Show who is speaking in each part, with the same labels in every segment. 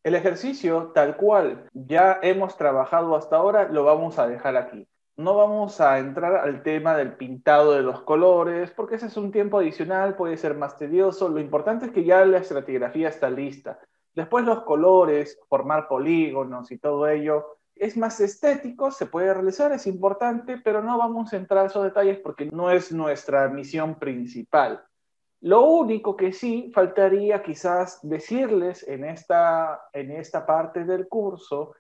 Speaker 1: El ejercicio tal cual ya hemos trabajado hasta ahora lo vamos a dejar aquí. No vamos a entrar al tema del pintado de los colores, porque ese es un tiempo adicional, puede ser más tedioso. Lo importante es que ya la estratigrafía está lista. Después los colores, formar polígonos y todo ello, es más estético, se puede realizar, es importante, pero no vamos a entrar a esos detalles porque no es nuestra misión principal. Lo único que sí faltaría quizás decirles en esta parte del curso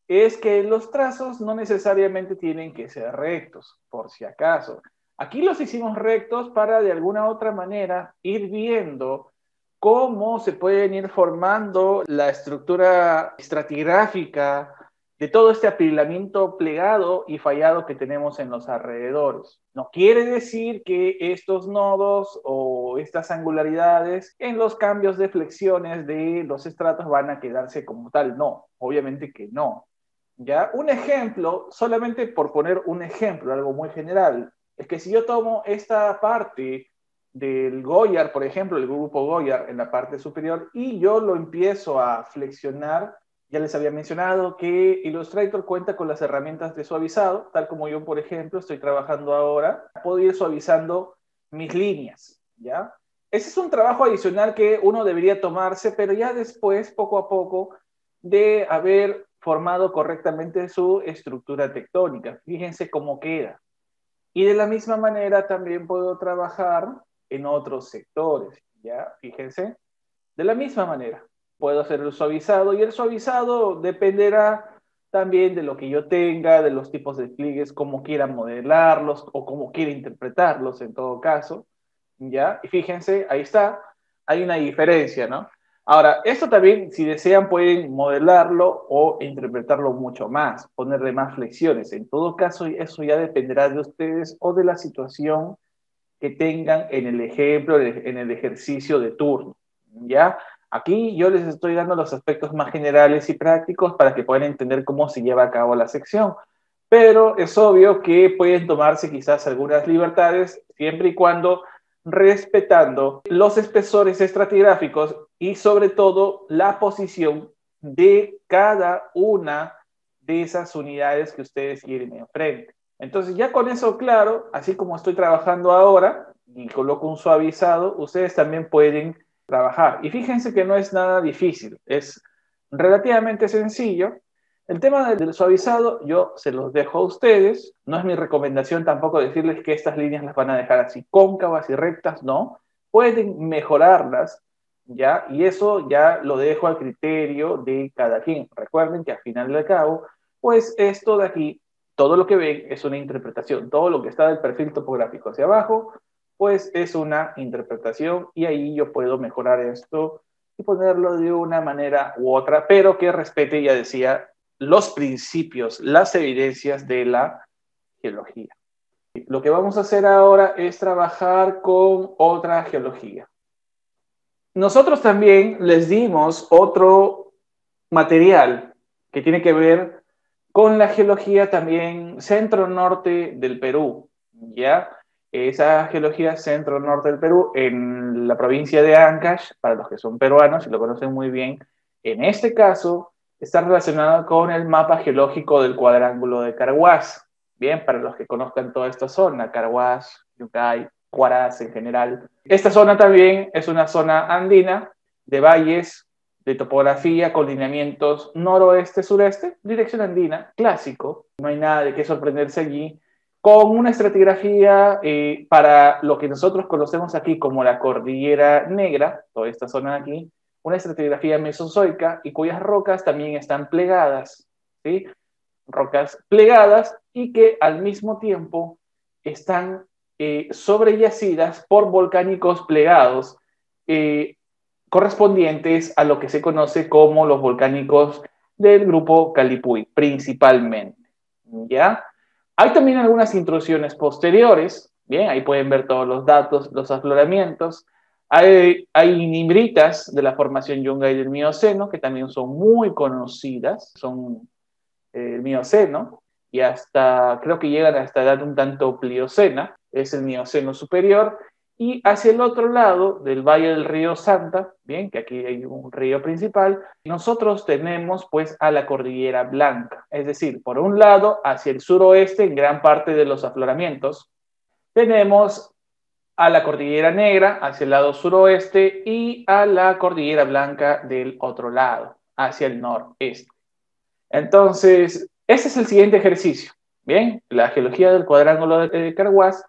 Speaker 1: es que los trazos no necesariamente tienen que ser rectos, por si acaso. Aquí los hicimos rectos para de alguna otra manera ir viendo cómo se pueden ir formando la estructura estratigráfica de todo este apilamiento plegado y fallado que tenemos en los alrededores. No quiere decir que estos nodos o estas angularidades en los cambios de flexiones de los estratos van a quedarse como tal. No, obviamente que no. ¿Ya? Un ejemplo, solamente por poner un ejemplo, algo muy general, es que si yo tomo esta parte del Goyard, por ejemplo, el grupo Goyard en la parte superior, y yo lo empiezo a flexionar, ya les había mencionado que Illustrator cuenta con las herramientas de suavizado, tal como yo, por ejemplo, estoy trabajando ahora, puedo ir suavizando mis líneas, ¿ya? Ese es un trabajo adicional que uno debería tomarse, pero ya después, poco a poco, de haber formado correctamente su estructura tectónica. Fíjense cómo queda. Y de la misma manera también puedo trabajar en otros sectores, ¿ya? Fíjense. De la misma manera, puedo hacer el suavizado y el suavizado dependerá también de lo que yo tenga, de los tipos de pliegues, cómo quiera modelarlos o cómo quiera interpretarlos en todo caso, ¿ya? Y fíjense, ahí está, hay una diferencia, ¿no? Ahora, esto también, si desean, pueden modelarlo o interpretarlo mucho más, ponerle más flexiones. En todo caso, eso ya dependerá de ustedes o de la situación que tengan en el ejemplo, en el ejercicio de turno, ¿ya? Aquí yo les estoy dando los aspectos más generales y prácticos para que puedan entender cómo se lleva a cabo la sección. Pero es obvio que pueden tomarse quizás algunas libertades siempre y cuando respetando los espesores estratigráficos y sobre todo la posición de cada una de esas unidades que ustedes quieren enfrente. Entonces ya con eso claro, así como estoy trabajando ahora y coloco un suavizado, ustedes también pueden trabajar. Y fíjense que no es nada difícil, es relativamente sencillo. El tema del suavizado yo se los dejo a ustedes, no es mi recomendación tampoco decirles que estas líneas las van a dejar así cóncavas y rectas, no, pueden mejorarlas, ¿ya? Y eso ya lo dejo al criterio de cada quien. Recuerden que al final del cabo, pues esto de aquí, todo lo que ven es una interpretación, todo lo que está del perfil topográfico hacia abajo, pues es una interpretación y ahí yo puedo mejorar esto y ponerlo de una manera u otra, pero que respete, ya decía, los principios, las evidencias de la geología. Lo que vamos a hacer ahora es trabajar con otra geología. Nosotros también les dimos otro material que tiene que ver con la geología también centro-norte del Perú, ¿ya? Esa geología centro-norte del Perú en la provincia de Ancash, para los que son peruanos y lo conocen muy bien, en este caso está relacionada con el mapa geológico del cuadrángulo de Carhuaz. Bien, para los que conozcan toda esta zona, Carhuaz, Yucay, Huaraz en general. Esta zona también es una zona andina de valles, de topografía con lineamientos noroeste-sureste, dirección andina, clásico, no hay nada de qué sorprenderse allí, con una estratigrafía para lo que nosotros conocemos aquí como la Cordillera Negra, toda esta zona de aquí, una estratigrafía mesozoica y cuyas rocas también están plegadas, ¿sí? Rocas plegadas y que al mismo tiempo están sobreyacidas por volcánicos plegados correspondientes a lo que se conoce como los volcánicos del grupo Calipuy, principalmente. ¿Ya? Hay también algunas intrusiones posteriores, bien, ahí pueden ver todos los datos, los afloramientos. Hay nimbritas de la formación Yungay del Mioceno, que también son muy conocidas, son el Mioceno, y hasta, creo que llegan hasta edad un tanto Pliocena, es el Mioceno superior, Y hacia el otro lado del valle del río Santa, bien, que aquí hay un río principal, nosotros tenemos pues a la Cordillera Blanca. Es decir, por un lado, hacia el suroeste, en gran parte de los afloramientos, tenemos a la Cordillera Negra hacia el lado suroeste y a la Cordillera Blanca del otro lado, hacia el noreste. Entonces, ese es el siguiente ejercicio. Bien, la geología del cuadrángulo de Carhuaz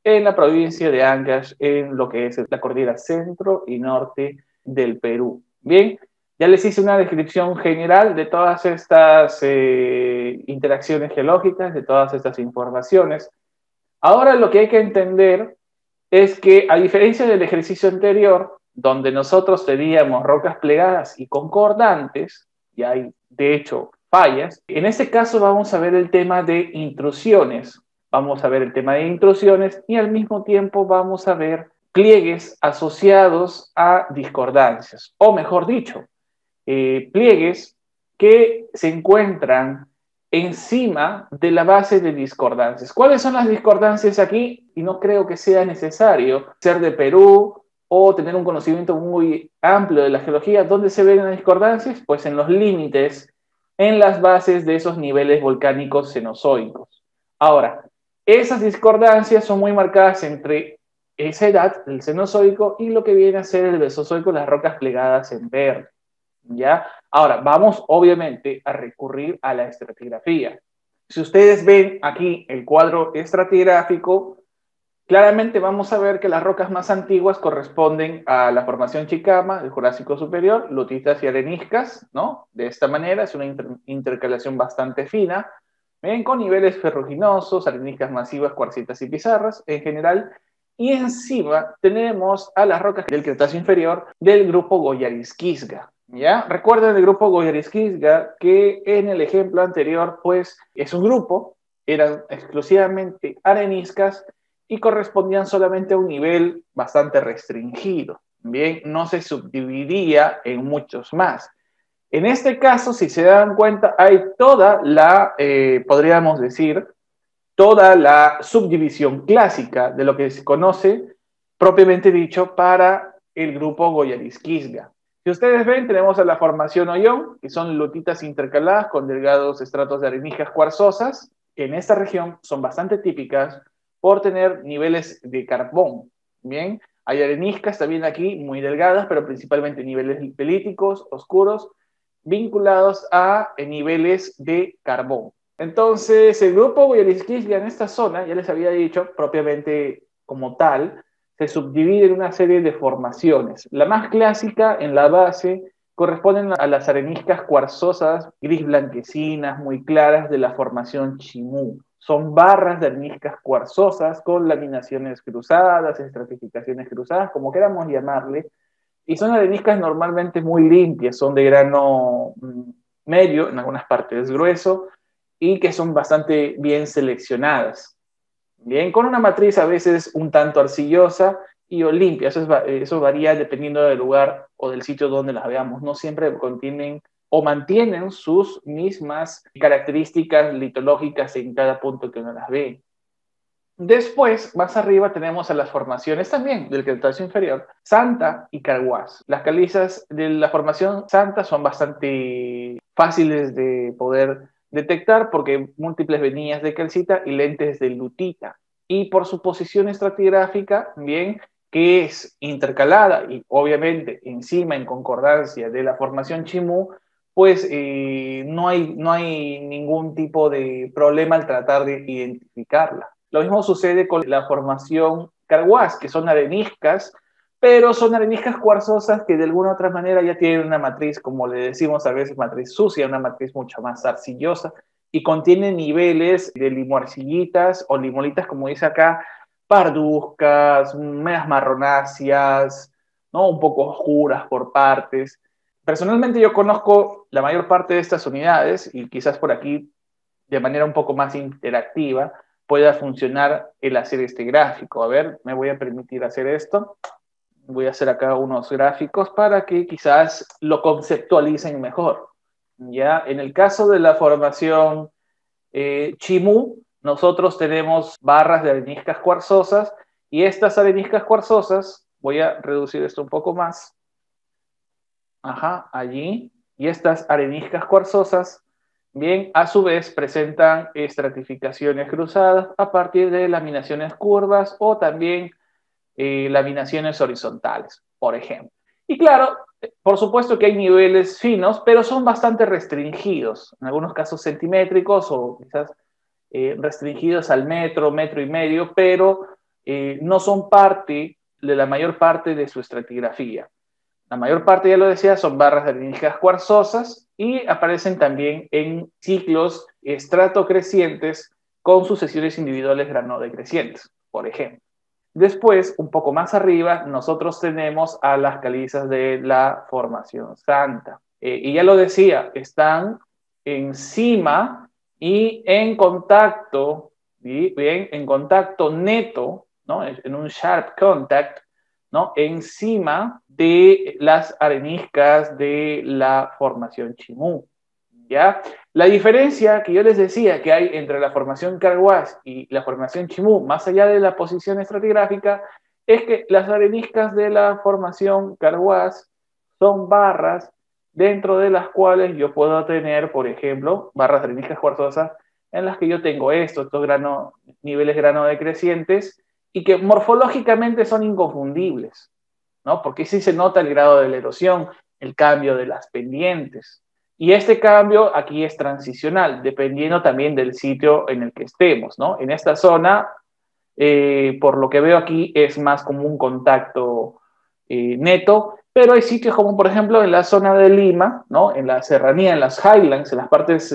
Speaker 1: en la provincia de Ancash, en lo que es la cordillera centro y norte del Perú. Bien, ya les hice una descripción general de todas estas interacciones geológicas, de todas estas informaciones. Ahora lo que hay que entender es que, a diferencia del ejercicio anterior, donde nosotros teníamos rocas plegadas y concordantes, y hay de hecho fallas, en este caso vamos a ver el tema de intrusiones. Vamos a ver el tema de intrusiones y al mismo tiempo vamos a ver pliegues asociados a discordancias, o mejor dicho, pliegues que se encuentran encima de la base de discordancias. ¿Cuáles son las discordancias aquí? Y no creo que sea necesario ser de Perú o tener un conocimiento muy amplio de la geología. ¿Dónde se ven las discordancias? Pues en los límites, en las bases de esos niveles volcánicos cenozoicos. Ahora, esas discordancias son muy marcadas entre esa edad, el cenozoico, y lo que viene a ser el mesozoico, las rocas plegadas en verde. ¿Ya? Ahora, vamos obviamente a recurrir a la estratigrafía. Si ustedes ven aquí el cuadro estratigráfico, claramente vamos a ver que las rocas más antiguas corresponden a la formación Chicama, del Jurásico Superior, lutitas y areniscas, ¿no? De esta manera, es una intercalación bastante fina, ¿ven? Con niveles ferruginosos, areniscas masivas, cuarcitas y pizarras en general. Y encima tenemos a las rocas del Cretáceo inferior del grupo Goyarisquisga. ¿Ya? Recuerden el grupo Goyarisquisga que en el ejemplo anterior, pues es un grupo, eran exclusivamente areniscas y correspondían solamente a un nivel bastante restringido. Bien, no se subdividía en muchos más. En este caso, si se dan cuenta, hay toda la, podríamos decir, toda la subdivisión clásica de lo que se conoce, propiamente dicho, para el grupo Goyarisquisga. Si ustedes ven, tenemos a la formación Ollón, que son lutitas intercaladas con delgados estratos de areniscas cuarzosas, que en esta región son bastante típicas por tener niveles de carbón. Bien, hay areniscas también aquí muy delgadas, pero principalmente niveles lipelíticos, oscuros, vinculados a niveles de carbón. Entonces, el grupo Goyarisquisga en esta zona, ya les había dicho, propiamente como tal, se subdivide en una serie de formaciones. La más clásica, en la base, corresponden a las areniscas cuarzosas gris blanquecinas, muy claras, de la formación Chimú. Son barras de areniscas cuarzosas con laminaciones cruzadas, estratificaciones cruzadas, como queramos llamarle, y son areniscas normalmente muy limpias, son de grano medio, en algunas partes grueso, y que son bastante bien seleccionadas. Bien, con una matriz a veces un tanto arcillosa y o limpia. Eso varía dependiendo del lugar o del sitio donde las veamos. No siempre contienen o mantienen sus mismas características litológicas en cada punto que uno las ve. Después, más arriba, tenemos a las formaciones también del Cretáceo inferior, Santa y Carhuaz. Las calizas de la formación Santa son bastante fáciles de poder detectar porque múltiples venillas de calcita y lentes de lutita. Y por su posición estratigráfica, bien, que es intercalada y obviamente encima en concordancia de la formación Chimú, pues no hay ningún tipo de problema al tratar de identificarla. Lo mismo sucede con la formación Carhuaz, que son areniscas, pero son areniscas cuarzosas que de alguna u otra manera ya tienen una matriz, como le decimos a veces, matriz sucia, una matriz mucho más arcillosa, y contiene niveles de limoarcillitas o limolitas, como dice acá, parduzcas, medias marronáceas, ¿no? Un poco oscuras por partes. Personalmente yo conozco la mayor parte de estas unidades y quizás por aquí de manera un poco más interactiva pueda funcionar el hacer este gráfico. A ver, me voy a permitir hacer esto. Voy a hacer acá unos gráficos para que quizás lo conceptualicen mejor. Ya, en el caso de la formación Chimú, nosotros tenemos barras de areniscas cuarzosas Y estas areniscas cuarzosas, voy a reducir esto un poco más, ajá, allí, y estas areniscas cuarzosas, bien, a su vez presentan estratificaciones cruzadas a partir de laminaciones curvas o también laminaciones horizontales, por ejemplo. Y claro, por supuesto que hay niveles finos, pero son bastante restringidos, en algunos casos centimétricos o quizás restringidos al metro, metro y medio, pero no son parte de la mayor parte de su estratigrafía. La mayor parte, ya lo decía, son barras de areniscas cuarzosas y aparecen también en ciclos estratocrecientes con sucesiones individuales granodecrecientes, por ejemplo. Después, un poco más arriba, nosotros tenemos a las calizas de la formación santa. Y ya lo decía, están encima y en contacto, y bien, en contacto neto, ¿no? En un sharp contact, ¿no? Encima de las areniscas de la formación Chimú. ¿Ya? La diferencia que yo les decía que hay entre la formación Carhuaz y la formación Chimú, más allá de la posición estratigráfica, es que las areniscas de la formación Carhuaz son barras dentro de las cuales yo puedo tener, por ejemplo, barras de areniscas cuarzosas en las que yo tengo estos niveles granodecrecientes y que morfológicamente son inconfundibles, ¿no? Porque sí se nota el grado de la erosión, el cambio de las pendientes. Y este cambio aquí es transicional, dependiendo también del sitio en el que estemos, ¿no? En esta zona, por lo que veo aquí, es más como un contacto neto, pero hay sitios como, por ejemplo, en la zona de Lima, ¿no? En la serranía, en las highlands, en las partes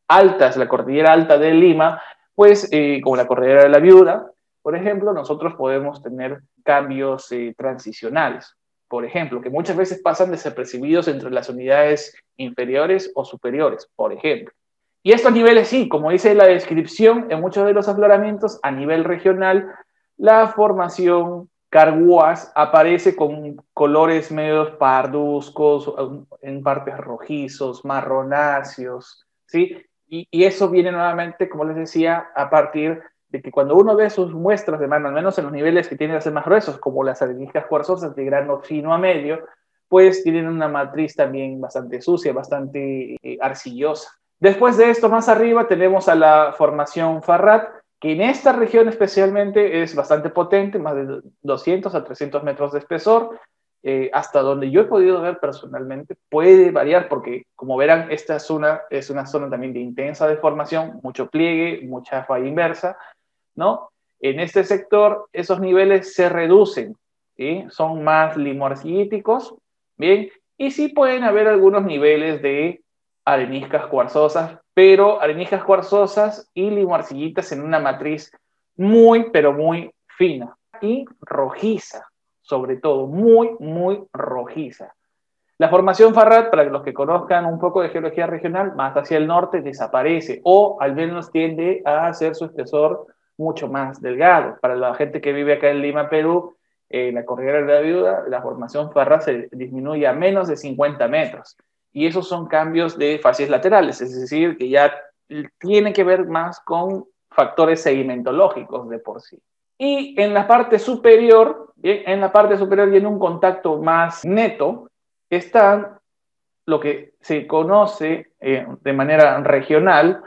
Speaker 1: altas, la cordillera alta de Lima, pues como la cordillera de la Viuda, por ejemplo, nosotros podemos tener cambios transicionales, por ejemplo, que muchas veces pasan desapercibidos entre las unidades inferiores o superiores, por ejemplo. Y estos niveles sí, como dice la descripción, en muchos de los afloramientos a nivel regional, la formación Carhuaz aparece con colores medios parduzcos, en partes rojizos, marronáceos, ¿sí? Y eso viene nuevamente, como les decía, a partir de que cuando uno ve sus muestras de mano, al menos en los niveles que tienen que ser más gruesos, como las areniscas cuarzosas de grano fino a medio, pues tienen una matriz también bastante sucia, bastante arcillosa. Después de esto, más arriba, tenemos a la formación Farrat, que en esta región especialmente es bastante potente, más de 200 a 300 metros de espesor, hasta donde yo he podido ver personalmente, puede variar porque, como verán, esta zona es una zona también de intensa deformación, mucho pliegue, mucha falla inversa, ¿no? En este sector, esos niveles se reducen, ¿sí? Son más limorcíticos, ¿bien? Y sí pueden haber algunos niveles de areniscas cuarzosas, pero areniscas cuarzosas y limoarcillitas en una matriz muy, pero muy fina y rojiza, sobre todo, muy, muy rojiza. La formación Farrat, para los que conozcan un poco de geología regional, más hacia el norte desaparece o al menos tiende a hacer su espesor mucho más delgado. Para la gente que vive acá en Lima, Perú, en la cordillera de la Viuda, la formación Farrat se disminuye a menos de 50 metros. Y esos son cambios de facies laterales, es decir, que ya tiene que ver más con factores sedimentológicos de por sí. Y en la parte superior, bien, en la parte superior viene un contacto más neto, están lo que se conoce de manera regional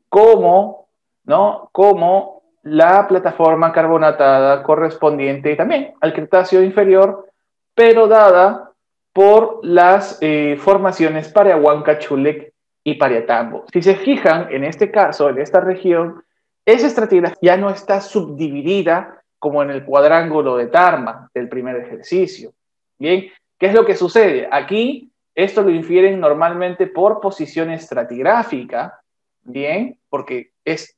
Speaker 1: como, ¿no? Como la plataforma carbonatada correspondiente también al Cretáceo inferior, pero dada por las formaciones Pariahuanca, Chulec y Pariatambo. Si se fijan, en este caso, en esta región, esa estratigrafía ya no está subdividida como en el cuadrángulo de Tarma del primer ejercicio. Bien, ¿qué es lo que sucede? Aquí esto lo infieren normalmente por posición estratigráfica, bien, porque es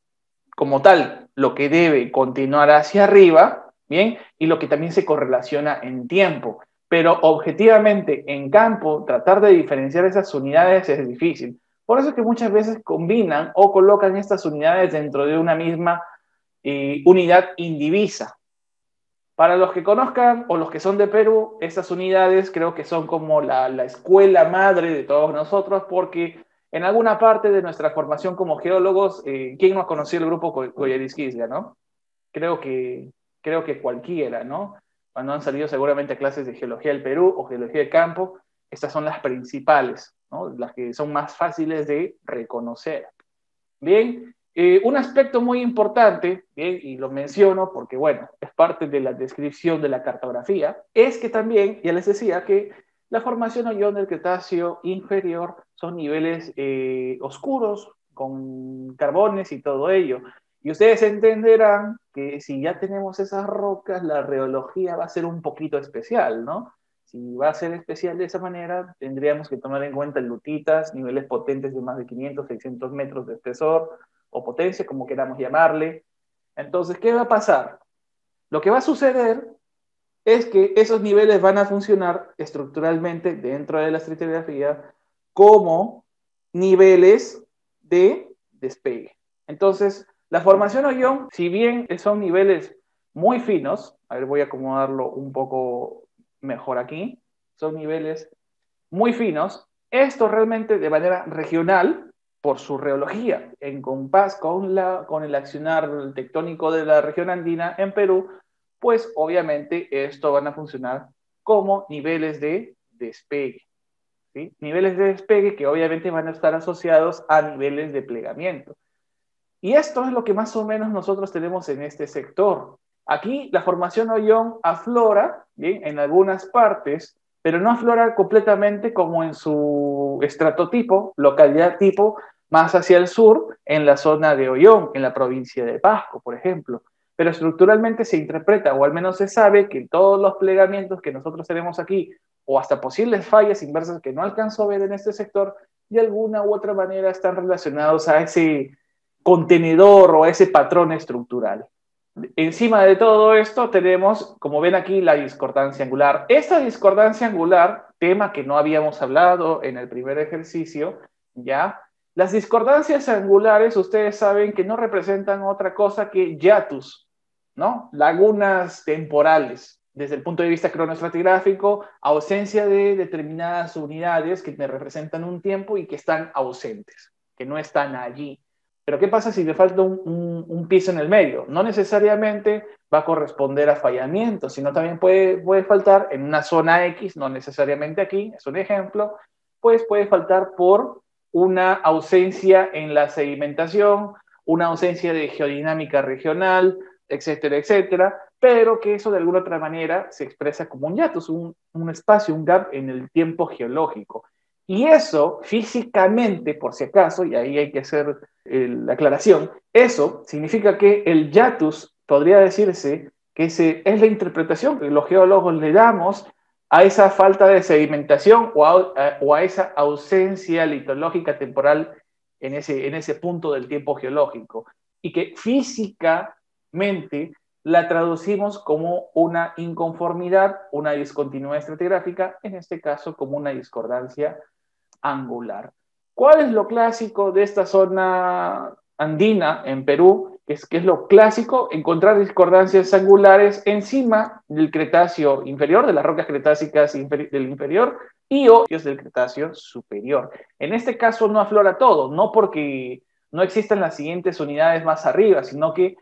Speaker 1: como tal lo que debe continuar hacia arriba, bien, y lo que también se correlaciona en tiempo. Pero objetivamente en campo, tratar de diferenciar esas unidades es difícil. Por eso es que muchas veces combinan o colocan estas unidades dentro de una misma unidad indivisa. Para los que conozcan o los que son de Perú, estas unidades creo que son como la escuela madre de todos nosotros, porque en alguna parte de nuestra formación como geólogos, ¿quién no conoció el grupo Coyerisquislia, no? Creo que creo que cualquiera, ¿no? Cuando han salido seguramente clases de geología del Perú o geología del campo, estas son las principales, ¿no? Las que son más fáciles de reconocer. Bien, un aspecto muy importante, bien, y lo menciono porque, bueno, es parte de la descripción de la cartografía, es que también, ya les decía, que la formación Ollón del Cretáceo inferior son niveles oscuros, con carbones y todo ello. Y ustedes entenderán que si ya tenemos esas rocas, la reología va a ser un poquito especial, ¿no? Si va a ser especial de esa manera, tendríamos que tomar en cuenta lutitas, niveles potentes de más de 500, 600 metros de espesor o potencia, como queramos llamarle. Entonces, ¿qué va a pasar? Lo que va a suceder es que esos niveles van a funcionar estructuralmente dentro de la estratigrafía como niveles de despegue. Entonces, la formación Ollón, si bien son niveles muy finos, a ver, voy a acomodarlo un poco mejor aquí, son niveles muy finos, esto realmente de manera regional, por su reología, en compás con el accionar tectónico de la región andina en Perú, pues obviamente esto van a funcionar como niveles de despegue. ¿Sí? Niveles de despegue que obviamente van a estar asociados a niveles de plegamiento. Y esto es lo que más o menos nosotros tenemos en este sector. Aquí la formación Ollón aflora, ¿bien?, en algunas partes, pero no aflora completamente como en su estratotipo, localidad tipo, más hacia el sur, en la zona de Ollón, en la provincia de Pasco, por ejemplo. Pero estructuralmente se interpreta, o al menos se sabe, que todos los plegamientos que nosotros tenemos aquí, o hasta posibles fallas inversas que no alcanzo a ver en este sector, de alguna u otra manera están relacionados a ese contenedor o a ese patrón estructural. Encima de todo esto tenemos, como ven aquí, la discordancia angular. Esta discordancia angular, tema que no habíamos hablado en el primer ejercicio, ¿ya? Las discordancias angulares, ustedes saben que no representan otra cosa que hiatus, ¿no? Lagunas temporales. Desde el punto de vista cronoestratigráfico, ausencia de determinadas unidades que me representan un tiempo y que están ausentes, que no están allí. Pero ¿qué pasa si le falta un piso en el medio? No necesariamente va a corresponder a fallamiento, sino también puede faltar en una zona X, no necesariamente aquí, es un ejemplo, pues puede faltar por una ausencia en la sedimentación, una ausencia de geodinámica regional, etcétera, etcétera, pero que eso de alguna otra manera se expresa como un hiatus, un espacio, un gap en el tiempo geológico. Y eso físicamente, por si acaso, y ahí hay que hacer la aclaración, eso significa que el hiatus podría decirse que es la interpretación que los geólogos le damos a esa falta de sedimentación o a esa ausencia litológica temporal en ese punto del tiempo geológico. Y que físicamente la traducimos como una inconformidad, una discontinuidad estratigráfica, en este caso como una discordancia angular. ¿Cuál es lo clásico de esta zona andina en Perú? Que es lo clásico, encontrar discordancias angulares encima del Cretáceo inferior, de las rocas cretácicas del inferior, y o del Cretáceo superior. En este caso no aflora todo, no porque no existan las siguientes unidades más arriba, sino que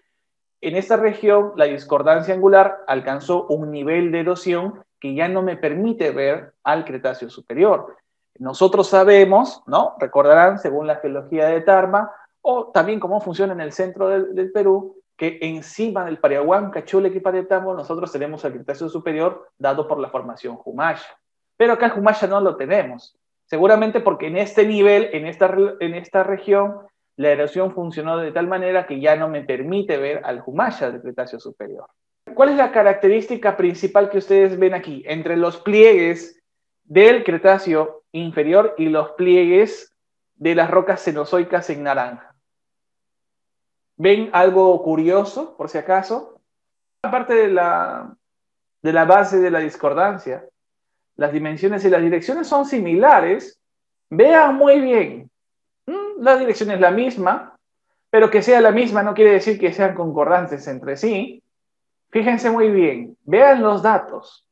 Speaker 1: en esta región la discordancia angular alcanzó un nivel de erosión que ya no me permite ver al Cretáceo superior. Nosotros sabemos, ¿no? Recordarán, según la geología de Tarma, o también cómo funciona en el centro del Perú, que encima del Pariahuanca, Chulequiparetamo, nosotros tenemos el Cretáceo superior dado por la formación Humasha. Pero acá el Humasha no lo tenemos. Seguramente porque en este nivel, en esta región, la erosión funcionó de tal manera que ya no me permite ver al Humasha del Cretáceo superior. ¿Cuál es la característica principal que ustedes ven aquí entre los pliegues del Cretáceo inferior y los pliegues de las rocas cenozoicas en naranja? ¿Ven algo curioso, por si acaso? Aparte de la base de la discordancia, las dimensiones y las direcciones son similares. Vean muy bien. La dirección es la misma, pero que sea la misma no quiere decir que sean concordantes entre sí. Fíjense muy bien, vean los datos.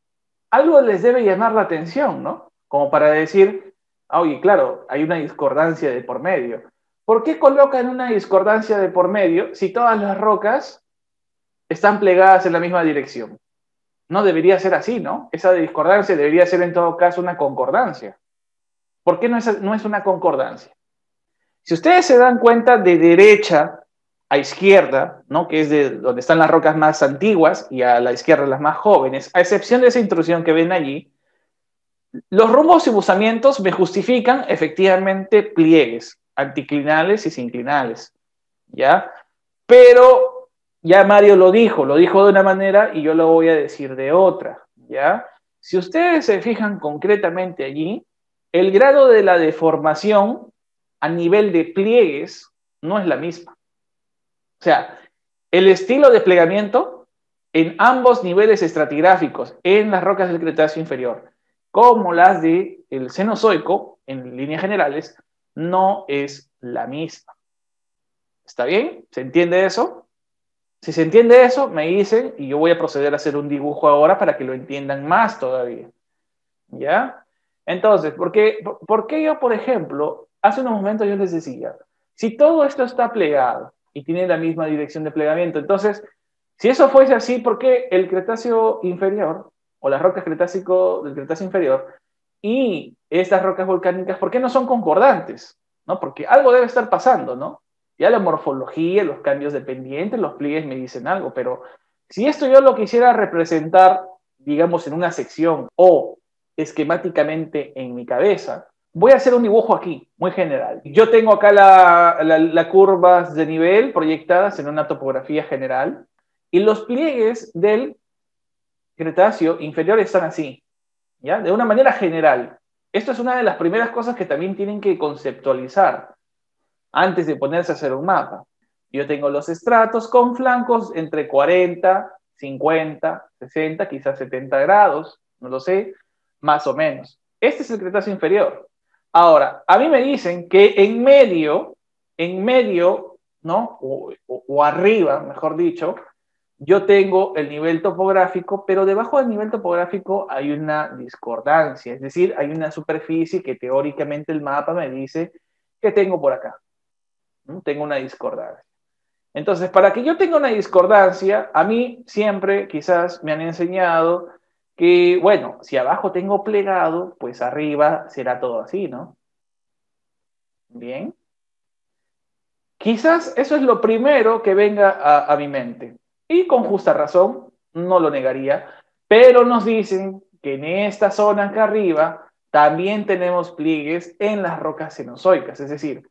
Speaker 1: Algo les debe llamar la atención, ¿no? Como para decir, oye, claro, hay una discordancia de por medio. ¿Por qué colocan una discordancia de por medio si todas las rocas están plegadas en la misma dirección. No debería ser así, ¿no? Esa discordancia debería ser en todo caso una concordancia. ¿Por qué no es una concordancia? Si ustedes se dan cuenta, de derecha a izquierda, ¿no? Que es de donde están las rocas más antiguas, y a la izquierda las más jóvenes, a excepción de esa intrusión que ven allí, los rumbos y buzamientos me justifican efectivamente pliegues anticlinales y sinclinales, ¿ya? Pero ya Mario lo dijo de una manera y yo lo voy a decir de otra, ¿ya? Si ustedes se fijan concretamente allí, el grado de la deformación a nivel de pliegues no es la misma. O sea, el estilo de plegamiento en ambos niveles estratigráficos, en las rocas del Cretáceo inferior, como las del Cenozoico, en líneas generales, no es la misma. ¿Está bien? ¿Se entiende eso? Si se entiende eso, me dicen y yo voy a proceder a hacer un dibujo ahora para que lo entiendan más todavía. ¿Ya? Entonces, ¿por qué yo, por ejemplo, hace unos momentos yo les decía, si todo esto está plegado y tiene la misma dirección de plegamiento, entonces, si eso fuese así, ¿por qué el Cretáceo inferior o las rocas del Cretáceo inferior y estas rocas volcánicas, ¿por qué no son concordantes? ¿No? Porque algo debe estar pasando, ¿no? Ya la morfología, los cambios de pendiente, los pliegues me dicen algo, pero si esto yo lo quisiera representar, digamos, en una sección o esquemáticamente en mi cabeza, voy a hacer un dibujo aquí, muy general. Yo tengo acá las curvas de nivel proyectadas en una topografía general y los pliegues del Cretáceo inferior están así, ¿ya? De una manera general. Esto es una de las primeras cosas que también tienen que conceptualizar antes de ponerse a hacer un mapa. Yo tengo los estratos con flancos entre 40, 50, 60, quizás 70 grados, no lo sé, más o menos. Este es el Cretáceo inferior. Ahora, a mí me dicen que en medio, ¿no? O arriba, mejor dicho, yo tengo el nivel topográfico, pero debajo del nivel topográfico hay una discordancia, es decir, hay una superficie que teóricamente el mapa me dice que tengo por acá. ¿No? Tengo una discordancia. Entonces, para que yo tenga una discordancia, a mí siempre quizás me han enseñado que, bueno, si abajo tengo plegado, pues arriba será todo así, ¿no? Bien. Quizás eso es lo primero que venga a mi mente. Y con justa razón, no lo negaría, pero nos dicen que en esta zona acá arriba también tenemos pliegues en las rocas cenozoicas, es decir,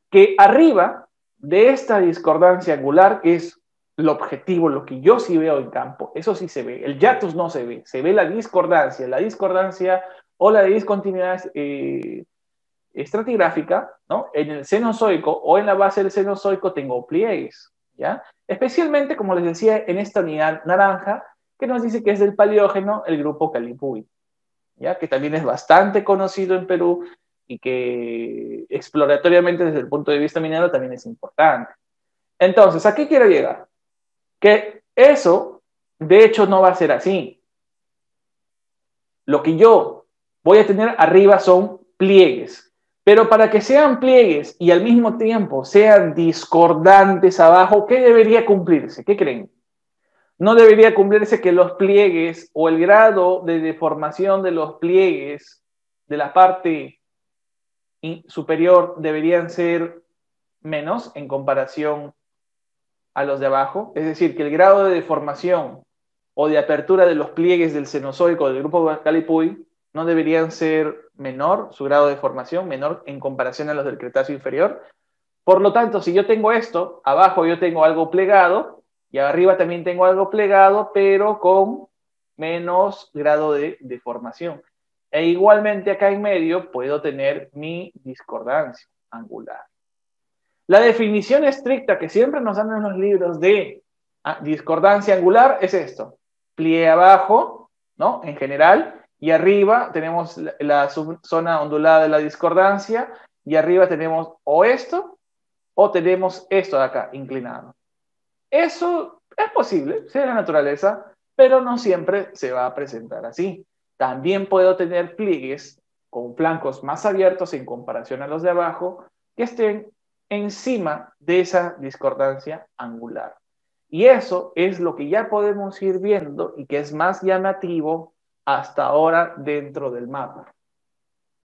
Speaker 1: que arriba de esta discordancia angular, que es lo objetivo, lo que yo sí veo en campo, eso sí se ve, el hiatus no se ve la discordancia o la discontinuidad estratigráfica, ¿no? En el Cenozoico o en la base del Cenozoico tengo pliegues, ¿ya? Especialmente, como les decía, en esta unidad naranja, que nos dice que es del Paleógeno, el grupo Calipui, ¿ya? Que también es bastante conocido en Perú y que exploratoriamente desde el punto de vista minero también es importante. Entonces, ¿a qué quiero llegar? Que eso, de hecho, no va a ser así. Lo que yo voy a tener arriba son pliegues, pero para que sean pliegues y al mismo tiempo sean discordantes abajo, ¿qué debería cumplirse? ¿Qué creen? No debería cumplirse que los pliegues o el grado de deformación de los pliegues de la parte superior deberían ser menos en comparación a los de abajo, es decir, que el grado de deformación o de apertura de los pliegues del Cenozoico del grupo Calipui no deberían ser menor, su grado de formación menor en comparación a los del Cretáceo inferior. Por lo tanto, si yo tengo esto, abajo yo tengo algo plegado y arriba también tengo algo plegado, pero con menos grado de deformación. E igualmente acá en medio puedo tener mi discordancia angular. La definición estricta que siempre nos dan en los libros de discordancia angular es esto: pliegue abajo, ¿no? En general, y arriba tenemos la zona ondulada de la discordancia, y arriba tenemos o esto, o tenemos esto de acá, inclinado. Eso es posible, es de la naturaleza, pero no siempre se va a presentar así. También puedo tener pliegues con flancos más abiertos en comparación a los de abajo, que estén encima de esa discordancia angular. Y eso es lo que ya podemos ir viendo y que es más llamativo hasta ahora dentro del mapa.